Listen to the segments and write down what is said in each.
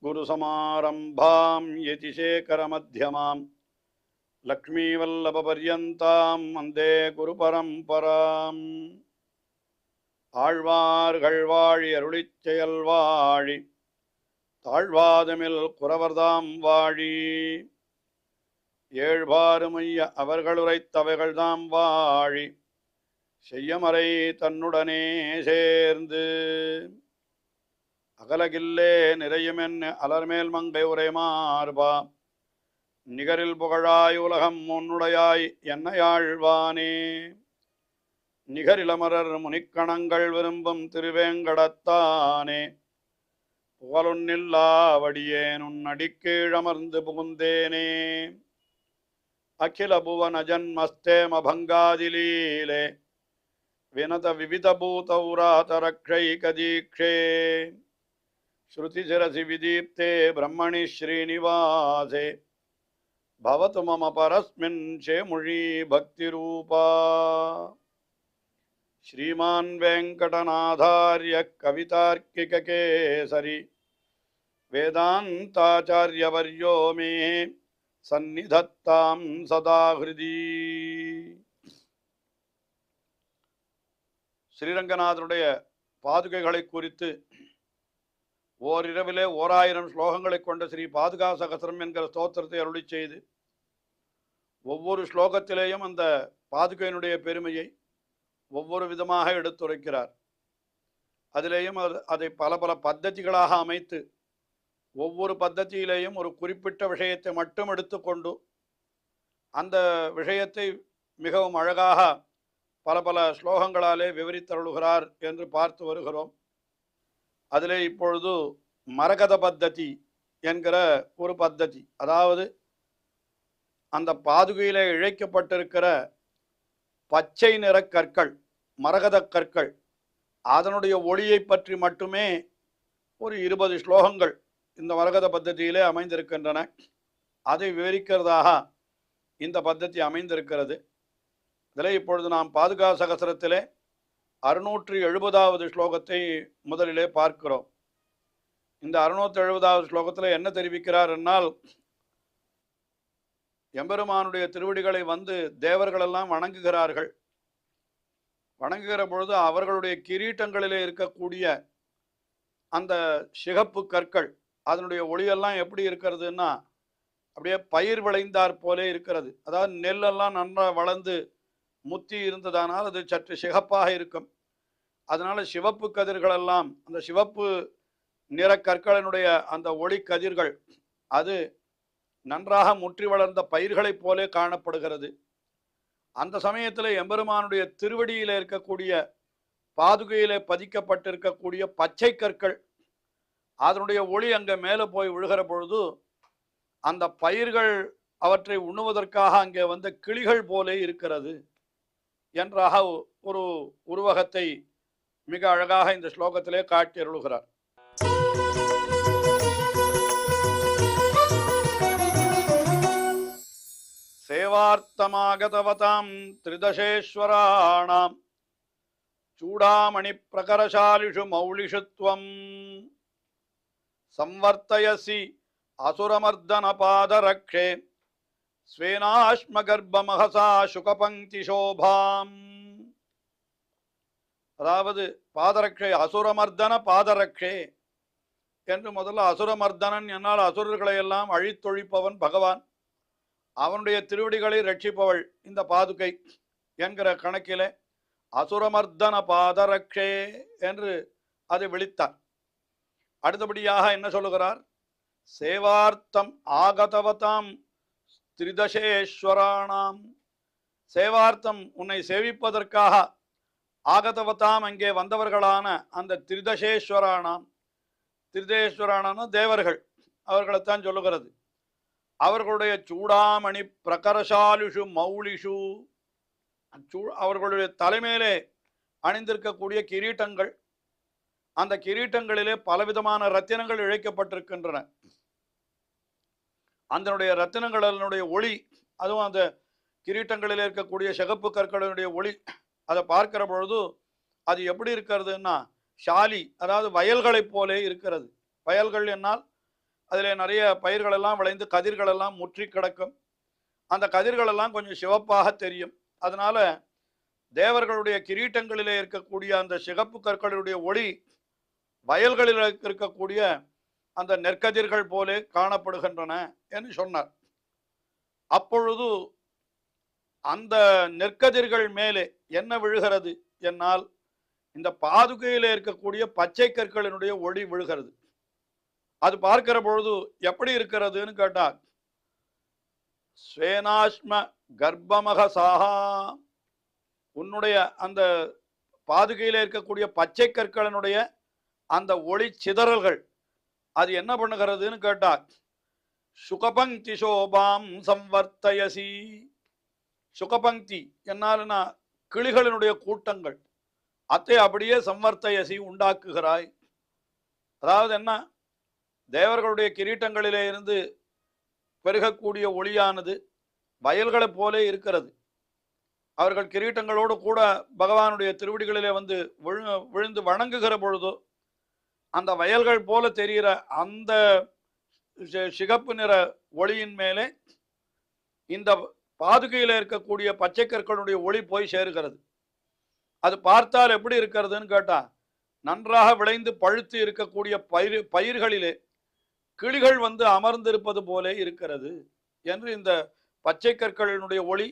अस्मद्गुरुसमारम्भां यतिशेखरमध्यमां लक्ष्मीवल्लभपर्यन्तां वन्दे गुरुपरम्पराम् ஆழ்வார்கள் வாழி அருளிச் செயல் வாழி தாழ்வாதமில் குறவர்தாம் வாழி ஏழ்வாறுமைய அவர்கள் உரைத்தவைகள்தாம் வாழி செய்யமறை தன்னுடனே சேர்ந்து அகலகில்லே நிறையுமென் அலர்மேல் மங்கை உரை மார்பா நிகரில் புகழாய் உலகம் முன்னுடையாய் என்னையாழ்வானே நிகரிலமரர் முனிக்கணங்கள் விரும்பும் திருவேங்கடத்தானே புகழொன்னில்லாவடியேன் உன் அடிக்கீழமர்ந்து புகுந்தேனே அகில புவன ஜன்மஸ்தேம பங்காதிலீலே வினத விவித பூதௌராதரக்ஷைகதீக்ஷே ஸ்ருதிசிரசி விதீப்தே பிரம்மணி ஸ்ரீனிவாசே பவது மம பரஸ்மின் சேமுழி பக்திரூபா श्रीमान् वेंकटनाथार्य कवितार्किककेसरी वेदांताचार्यवर्यो मे सन्निधत्तां सदा हृदि ஸ்ரீரங்கநாதனுடைய பாதுகைகளை குறித்து ஓரிரவிலே 1000 ஸ்லோகங்களை கொண்ட ஸ்ரீ பாதுகா சகஸ்ரம் என்கிற ஸ்தோத்திரத்தை அருளி செய்து ஒவ்வொரு ஸ்லோகத்திலேயும் அந்த பாதுகையினுடைய பெருமையை ஒவ்வொரு விதமாக எடுத்துரைக்கிறார். அதிலேயும் அதை பல பல பத்ததிகளாக அமைத்து ஒவ்வொரு பத்ததியிலேயும் ஒரு குறிப்பிட்ட விஷயத்தை மட்டும் எடுத்துக்கொண்டு அந்த விஷயத்தை மிகவும் அழகாக பல பல ஸ்லோகங்களாலே விவரித்தருளுகிறார் என்று பார்த்து வருகிறோம். அதிலே இப்பொழுது மரகத பத்ததி என்கிற ஒரு பத்ததி, அதாவது அந்த பாதுகையிலே இழைக்கப்பட்டிருக்கிற பச்சை நிற கற்கள், மரகத கற்கள், அதனுடைய ஒளியை பற்றி மட்டுமே ஒரு 20 ஸ்லோகங்கள் இந்த மரகத பத்ததியிலே அமைந்திருக்கின்றன. அதை விவரிக்கிறதாக இந்த பத்ததி அமைந்திருக்கிறது. இதில் இப்பொழுது நாம் பாதுகா சகஸ்ரத்திலே 670வது ஸ்லோகத்தை முதலிலே பார்க்கிறோம். இந்த 670வது ஸ்லோகத்தில் என்ன தெரிவிக்கிறார் என்னால், எம்பெருமானுடைய திருவடிகளை வந்து தேவர்களெல்லாம் வணங்குகிறார்கள். வணங்குகிற பொழுது அவர்களுடைய கிரீட்டங்களிலே இருக்கக்கூடிய அந்த சிகப்பு கற்கள், அதனுடைய ஒளியெல்லாம் எப்படி இருக்கிறதுன்னா அப்படியே பயிர் விளைந்தார் போலே இருக்கிறது. அதாவது நெல்லெல்லாம் நன்றாக வளர்ந்து முத்தி இருந்ததானால் அது சற்று சிகப்பாக இருக்கும். அதனால சிவப்பு கதிர்களெல்லாம், அந்த சிவப்பு நிற கற்களினுடைய அந்த ஒளி கதிர்கள் அது நன்றாக முற்றி வளர்ந்த பயிர்களைப் போலே காணப்படுகிறது. அந்த சமயத்தில் எம்பெருமானுடைய திருவடியில் இருக்கக்கூடிய பாதுகையிலே பதிக்கப்பட்டிருக்கக்கூடிய பச்சை கற்கள், அதனுடைய ஒளி அங்கே மேலே போய் விழுகிற பொழுது அந்த பயிர்கள் அவற்றை உண்ணுவதற்காக அங்கே வந்த கிளிகள் போலே இருக்கிறது என்றாக ஒரு உருவகத்தை மிக அழகாக இந்த ஸ்லோகத்திலே காட்டி அருளுகிறார். சேவார்த்தமாகதவதாம் திரிதசேஸ்வராணாம் சூடாமணி பிரகரசாலிஷு மௌலிஷுத்வம் சம்வர்த்தயசி அசுரமர்தன பாதரக்ஷே ஸ்வேனாஷ்மகர்ப்பமஹசா சுகபங்கி சோபாம். அதாவது பாதரக்ஷே, அசுரமர்தன பாதரக்ஷே என்று முதல்ல அசுரமர்தனன் என்னால் அசுரர்களை எல்லாம் அழித்தொழிப்பவன் பகவான், அவனுடைய திருவடிகளை ரட்சிப்பவள் இந்த பாதுகை என்கிற கணக்கிலே அசுரமர்தன பாதரக்ஷே என்று அதை விழித்தார். அடுத்தபடியாக என்ன சொல்லுகிறார்? சேவார்த்தம் ஆகதவதாம் திரிதசேஸ்வராணாம். சேவார்த்தம், உன்னை சேவிப்பதற்காக, ஆகதவதாம் அங்கே வந்தவர்களான அந்த திரிதசேஸ்வராணாம், திரிதேஸ்வரான தேவர்கள், அவர்களைத்தான் சொல்லுகிறது. அவர்களுடைய சூடாமணி பிரகரசாலிஷு மௌலிஷு, அவர்களுடைய தலைமையிலே அணிந்திருக்கக்கூடிய கிரீட்டங்கள், அந்த கிரீட்டங்களிலே பலவிதமான ரத்தினங்கள் இழைக்கப்பட்டிருக்கின்றன. அதனுடைய ரத்தினங்களினுடைய ஒளி, அதுவும் அந்த கிரீட்டங்களில் இருக்கக்கூடிய சிகப்பு கற்களினுடைய ஒளி, அதை பார்க்கிற பொழுது அது எப்படி இருக்கிறதுன்னா ஷாலி, அதாவது வயல்களைப் போலே இருக்கிறது. வயல்கள் என்னால் அதில் நிறைய பயிர்கள் எல்லாம் விளைந்து கதிர்கள் எல்லாம் முற்றி கிடக்கும். அந்த கதிர்கள் எல்லாம் கொஞ்சம் சிவப்பாக தெரியும். அதனால தேவர்களுடைய கிரீட்டங்களிலே இருக்கக்கூடிய அந்த சிகப்பு கற்களுடைய ஒளி வயல்களில் இருக்கக்கூடிய அந்த நெற்கதிர்கள் போலே காணப்படுகின்றன என்று சொன்னார். அப்பொழுது அந்த நெற்கதிர்கள் மேலே என்ன விழுகிறது என்னால் இந்த பாதுகையில் இருக்கக்கூடிய பச்சை கற்களினுடைய ஒளி விழுகிறது. அது பார்க்கிற பொழுது எப்படி இருக்கிறதுன்னு கேட்டார். ஸ்வேனாஸ்ம கர்ப்பமக சாகா, உன்னுடைய அந்த பாதுகையில் இருக்கக்கூடிய பச்சை கற்களினுடைய அந்த ஒளி சிதறல்கள் அது என்ன பண்ணுகிறதுன்னு கேட்டார். சுகபங்கி சோபாம் சம்வர்த்தயசி, சுகபங்கி என்னால்னா கிளிகளினுடைய கூட்டங்கள், அதை அப்படியே சம்வர்த்தயசி உண்டாக்குகிறாய். அதாவது என்ன, தேவர்களுடைய கிரீட்டங்களிலே இருந்து பெருகக்கூடிய ஒளியானது வயல்களைப் போலே இருக்கிறது. அவர்கள் கிரீட்டங்களோடு கூட பகவானுடைய திருவடிகளிலே வந்து விழுந்து வணங்குகிற பொழுதோ அந்த வயல்கள் போல தெரிகிற அந்த சிகப்பு நிற ஒளியின் மேலே இந்த பாதுகையில் இருக்கக்கூடிய பச்சை கற்களுடைய ஒளி போய் சேருகிறது. அது பார்த்தால் எப்படி இருக்கிறதுன்னு கேட்டா, நன்றாக விளைந்து பழுத்து இருக்கக்கூடிய பயிர்களிலே கிளிகள் வந்து அமர்ந்திருப்பது போலே இருக்கிறது என்று இந்த பச்சை கற்களினுடைய ஒளி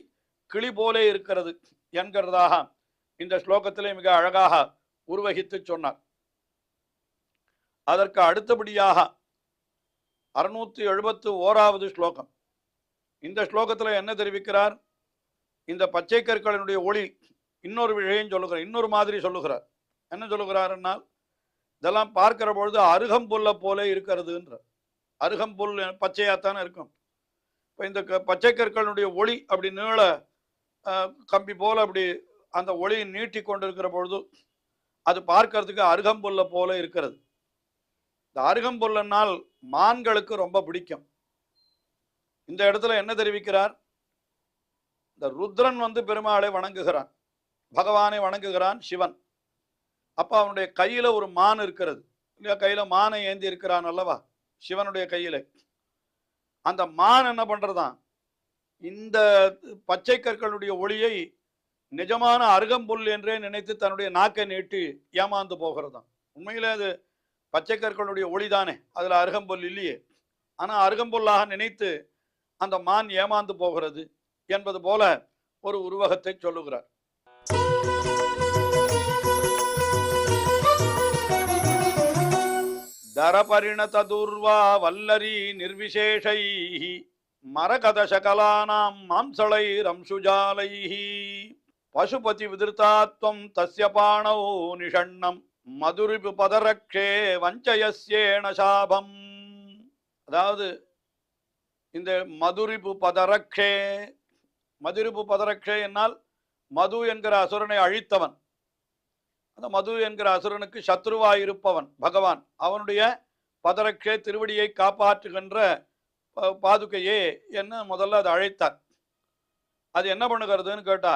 கிளி போலே இருக்கிறது என்கிறதாக இந்த ஸ்லோகத்திலே மிக அழகாக உருவகித்து சொன்னார். அதற்கு அடுத்தபடியாக 671வது ஸ்லோகம். இந்த ஸ்லோகத்தில் என்ன தெரிவிக்கிறார்? இந்த பச்சை கற்களினுடைய ஒளி இன்னொரு விஷயம் சொல்லுகிறார், இன்னொரு மாதிரி சொல்லுகிறார். என்ன சொல்லுகிறாருன்னால், இதெல்லாம் பார்க்கிற பொழுது அருகம்புல்லை போல இருக்கிறதுன்ற. அருகம்புல் பச்சையாத்தானே இருக்கும். இப்போ இந்த பச்சை கற்களினுடைய ஒளி அப்படி நீள கம்பி போல அப்படி அந்த ஒளியை நீட்டி கொண்டிருக்கிற பொழுது அது பார்க்கறதுக்கு அருகம்புல்லை போல இருக்கிறது. இந்த அருகம்புல்னால் மான்களுக்கு ரொம்ப பிடிக்கும். இந்த இடத்துல என்ன தெரிவிக்கிறார்? இந்த ருத்ரன் வந்து பெருமாளை வணங்குகிறான், பகவானை வணங்குகிறான் சிவன். அப்ப அவனுடைய கையில ஒரு மான் இருக்கிறது இல்லையா? கையில மானை ஏந்தி இருக்கிறான் அல்லவா சிவனுடைய கையில. அந்த மான் என்ன பண்றதான், இந்த பச்சை கற்களுடைய ஒளியை நிஜமான அருகம்புல் என்றே நினைத்து தன்னுடைய நாக்கை நீட்டி ஏமாந்து போகிறதாம். உண்மையிலே அது பச்சை கற்களுடைய ஒளிதானே, அதுல அருகம்புல் இல்லையே. ஆனா அருகம்புல்லாக நினைத்து அந்த மான் ஏமாந்து போகிறது என்பது போல ஒரு உருவகத்தை சொல்லுகிறார். தரபரிணதூர்வா வல்லரி நிர்விசேஷை மரகத சகலானாம் மாம்சளை ரம்சுஜாலை பசுபதி விதிருத்தாத்வம் தஸ்ய பாணௌ நிஷண்ணம் மதுரிபு பதரக்ஷே வஞ்சயஸ்யேன சாபம். அதாவது இந்த மதுரிபு பதரக்ஷே, மதுரிபு பதரக்ஷே என்னால் மது என்கிற அசுரனை அழித்தவன். அந்த மது என்கிற அசுரனுக்கு சத்ருவாயிருப்பவன் பகவான். அவனுடைய பதரக்ஷே திருவடியை காப்பாற்றுகின்ற பாதுகையே என்ன முதல்ல அதை அழைத்தார். அது என்ன பண்ணுகிறதுன்னு கேட்டா,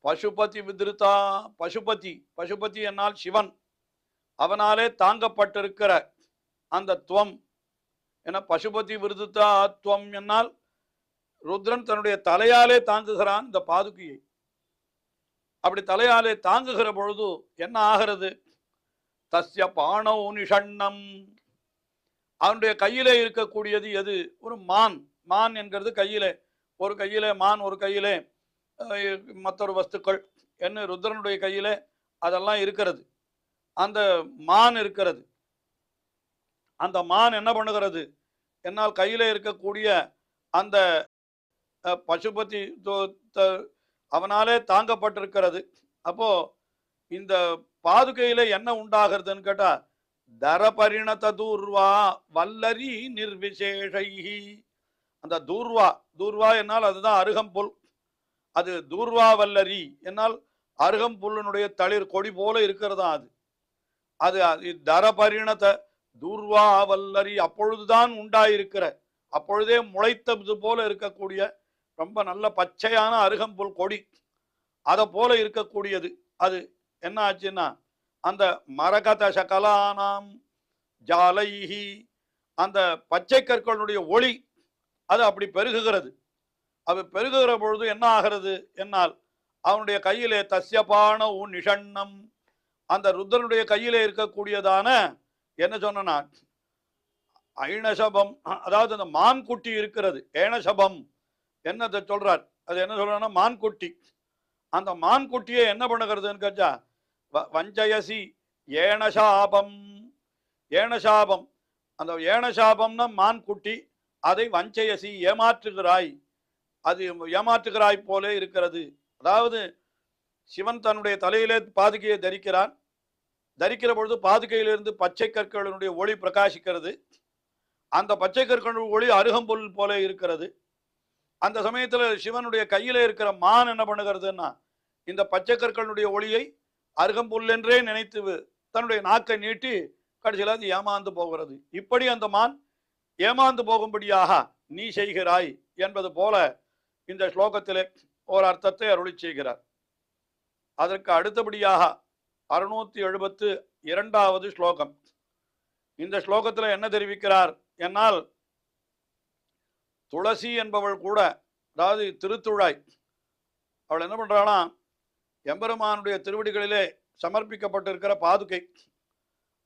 பசுபதி விதிருத்தா, பசுபதி, பசுபதி என்னால் சிவன், அவனாலே தாங்கப்பட்டிருக்கிற அந்த துவம் என பசுபதி விருதுத்தா துவம் என்னால் ருத்ரன் தன்னுடைய தலையாலே தாங்குகிறான் இந்த பாதுகையை. அப்படி தலையாலே தாங்குகிற பொழுது என்ன ஆகிறது? தஸ்ய பாணௌ நிஷண்ணம், அவனுடைய கையிலே இருக்கக்கூடியது எது? ஒரு மான். மான் என்கிறது கையிலே, ஒரு கையிலே மான், ஒரு கையிலே மற்றொரு வஸ்துக்கள் என்ன ருத்ரனுடைய கையிலே அதெல்லாம் இருக்கிறது. அந்த மான் இருக்கிறது. அந்த மான் என்ன பண்ணுகிறது என்னால் கையிலே இருக்கக்கூடிய அந்த பசுபதி அவனாலே தாங்கப்பட்டிருக்கிறது. அப்போ இந்த பாதுகையில என்ன உண்டாகிறதுன்னு கேட்டா, தரபரிணத தூர்வா வல்லரி நிர்விசேஷை. அந்த தூர்வா, தூர்வா என்னால் அதுதான் அருகம்புல். அது தூர்வா வல்லரி என்னால் அருகம்புல்லினுடைய தளிர் கொடி போல இருக்கிறதா அது. அது தரபரிணத தூர்வா வல்லரி, அப்பொழுதுதான் உண்டாயிருக்கிற, அப்பொழுதே முளைத்தது போல இருக்கக்கூடிய ரொம்ப நல்ல பச்சையான அருகம்புல் கொடி, அதை போல இருக்கக்கூடியது. அது என்ன ஆச்சுன்னா, அந்த மரகத சகலானாம் ஜாலைஹி, அந்த பச்சை கற்களுடைய ஒளி அது அப்படி பெருகுகிறது. அது பெருகுகிற பொழுது என்ன ஆகிறது என்னால் அவனுடைய கையிலே தஸ்யபான நிஷண்ணம், அந்த ருத்ரனுடைய கையிலே இருக்கக்கூடியதான என்ன சொன்னா ஐணசபம், அதாவது அந்த மான்குட்டி இருக்கிறது. ஏணசபம் என்னத்தை சொல்றார், அது என்ன சொல்றா மான்குட்டி. அந்த மான்குட்டியை என்ன பண்ணுகிறதுன்னு கேட்டா வஞ்சயசி ஏணசாபம். ஏணசாபம், அந்த ஏணசாபம்னா மான்குட்டி, அதை வஞ்சயசி ஏமாற்றுகிறாய், அது ஏமாற்றுகிறாய் போல இருக்கிறது. அதாவது சிவன் தன்னுடைய தலையிலே பாதுகையை தரிக்கிறான். தரிக்கிற பொழுது பாதுகையிலிருந்து பச்சை கற்களினுடைய ஒளி பிரகாசிக்கிறது. அந்த பச்சை கற்களின் ஒளி அருகம்புல் போல இருக்கிறது. அந்த சமயத்தில் சிவனுடைய கையில இருக்கிற மான் என்ன பண்ணுகிறதுன்னா இந்த பச்சை கற்களுடைய ஒளியை அருகம்புல் என்றே நினைத்து தன்னுடைய நாக்கை நீட்டி கடைசியில் அது ஏமாந்து போகிறது. இப்படி அந்த மான் ஏமாந்து போகும்படியாக நீ செய்கிறாய் என்பது போல இந்த ஸ்லோகத்திலே ஒரு அர்த்தத்தை அருளி செய்கிறார். அதற்கு அடுத்தபடியாக 672வது ஸ்லோகம். இந்த ஸ்லோகத்தில் என்ன தெரிவிக்கிறார் என்னால், துளசி என்பவள் கூட, அதாவது திருத்துழாய், அவள் என்ன பண்றாளா, எம்பெருமானுடைய திருவடிகளிலே சமர்ப்பிக்கப்பட்டிருக்கிற பாதுகை,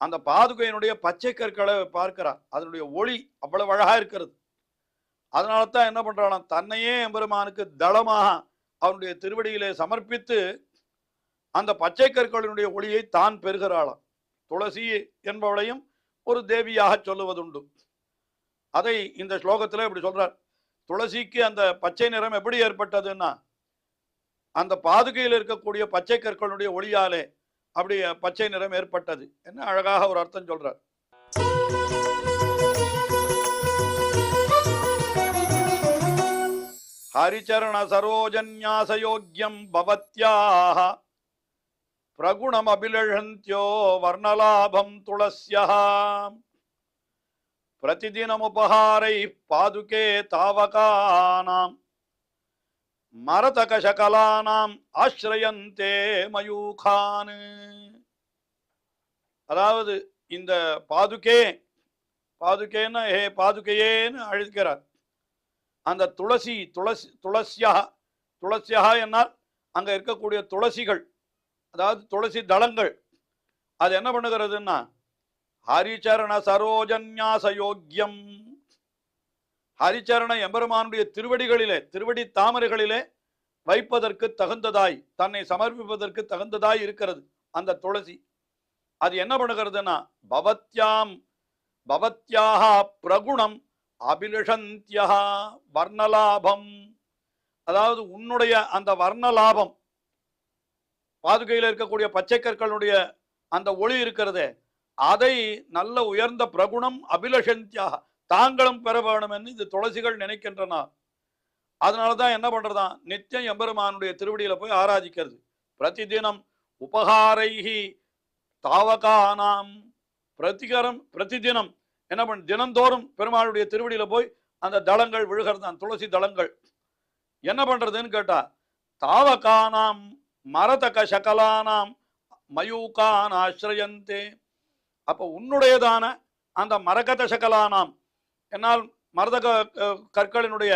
அந்த பாதுகையினுடைய பச்சை கற்களை பார்க்கிறார். அதனுடைய ஒளி அவ்வளவு அழகா இருக்கிறது. அதனால தான் என்ன பண்றாளாம், தன்னையே எம்பெருமானுக்கு தளமாக அவனுடைய திருவடியிலே சமர்ப்பித்து அந்த பச்சை கற்களினுடைய ஒளியை தான் பெறுகிறாளாம். துளசி என்பவளையும் ஒரு தேவியாக சொல்லுவதுண்டு. அதை இந்த ஸ்லோகத்தில் இப்படி சொல்றார். துளசிக்கு அந்த பச்சை நிறம் எப்படி ஏற்பட்டதுன்னா அந்த பாதுகையில் இருக்கக்கூடிய பச்சை கற்களுடைய ஒளியாலே அப்படி பச்சை நிறம் ஏற்பட்டது. என்ன அழகாக ஒரு அர்த்தம் சொல்றார். ஹரிச்சரண சரோஜன்யாசயோக்யம் பவத்யாஹ பிரகுணம் அபிலஷந்த்யோ வர்ணலாபம் துளஸ்யஹ பிரதிதினமுபஹாரை பாதுகே தாவகானாம் மரதகசகலானாம் ஆஸ்ரயந்தே மயூகான். அதாவது இந்த பாதுகேன்னு ஹே பாதுகையேன்னு அழைக்கிறார். அந்த துளசியா என்னால் அங்க இருக்கக்கூடிய துளசிகள், அதாவது துளசி தளங்கள், அது என்ன பண்ணுகிறதுன்னா ஹரிச்சரண சரோஜன்யாசயோக்யம், ஹரிச்சரண எம்பெருமானுடைய திருவடிகளிலே, திருவடி தாமரைகளிலே வைப்பதற்கு தகுந்ததாய், தன்னை சமர்ப்பிப்பதற்கு தகுந்ததாய் இருக்கிறது அந்த துளசி. அது என்ன பண்ணுகிறதுனா பவத்யாக பிரகுணம் அபிலஷந்தியா வர்ணலாபம், அதாவது உன்னுடைய அந்த வர்ணலாபம், பாதுகையில் இருக்கக்கூடிய பச்சை கற்களுடைய அந்த ஒளி இருக்கிறதே, அதை நல்ல உயர்ந்த பிரகுணம் அபிலஷந்தியா தாங்களும் பெற வேணும் என்று இந்த துளசிகள் நினைக்கின்றன. அதனாலதான் என்ன பண்றதா, நித்தியம் எம்பெருமானுடைய திருவடியில போய் ஆராதிக்கிறது. பிரதிதினம் உபகாரைஹி தாவகானாம், பிரதிதினம் என்ன பண்ண, தினந்தோறும் பெருமாளுடைய திருவடியில போய் அந்த தளங்கள் விழுகிறதான், துளசி தளங்கள். என்ன பண்றதுன்னு கேட்டா தாவகானாம் மரதக சகலானாம் மயூகான் ஆசிரயந்தே. அப்ப உன்னுடையதான அந்த மரகத சகலானாம், என்னால் மரதக கற்களினுடைய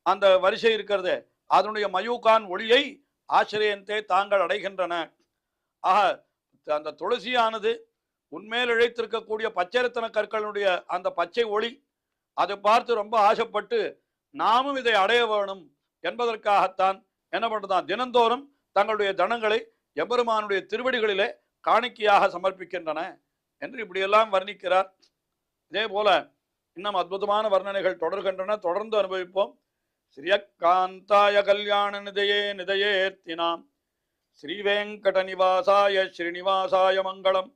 அந்த வரிசை இருக்கிறது, அதனுடைய மயூகான் ஒளியை ஆசிரியந்தே தாங்கள் அடைகின்றன. ஆக அந்த துளசியானது உண்மையில் இழைத்திருக்கக்கூடிய பச்சைரத்தன கற்களுடைய அந்த பச்சை ஒளி, அதை பார்த்து ரொம்ப ஆசைப்பட்டு நாமும் இதை அடைய வேணும் என்பதற்காகத்தான் என்ன பண்றதான், தினந்தோறும் தங்களுடைய தனங்களை எம்பெருமானுடைய திருவடிகளிலே காணிக்கையாக சமர்ப்பிக்கின்றன என்று இப்படியெல்லாம் வர்ணிக்கிறார். இதே போல இன்னும் அற்புதமான வர்ணனைகள் தொடர்கின்றன, தொடர்ந்து அனுபவிப்போம். ஸ்ரீயக்காந்தாய கல்யாண நிதையே நிதையேர்த்தினாம் ஸ்ரீவேங்கட நிவாசாய ஸ்ரீனிவாசாய மங்களம்.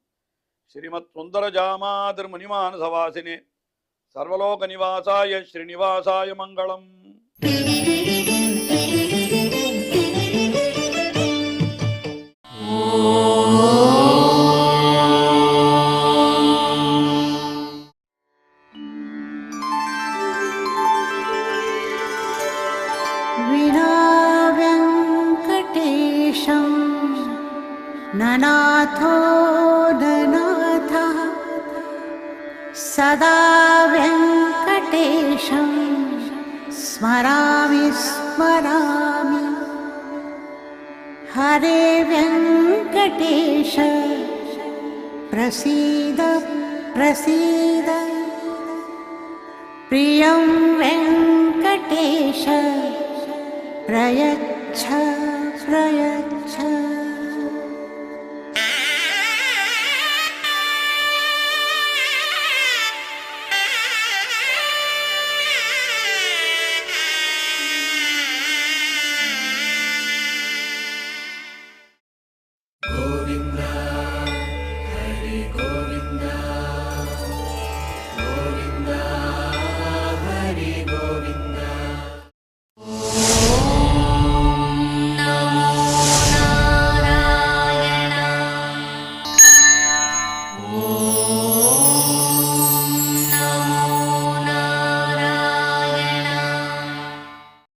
ஸ்ரீமத் சுந்தரஜாமாதிர் முனிமானசவாசினே சர்வலோக நிவாசாய ஸ்ரீனிவாசாய மங்களம். ननाथो ननाथः सदा वेङ्कटेशं स्मरामि स्मरामि। हरे वेङ्कटेश प्रसीद प्रसीद। प्रियं वेङ्कटेश प्रयच्छ प्रयच्छ।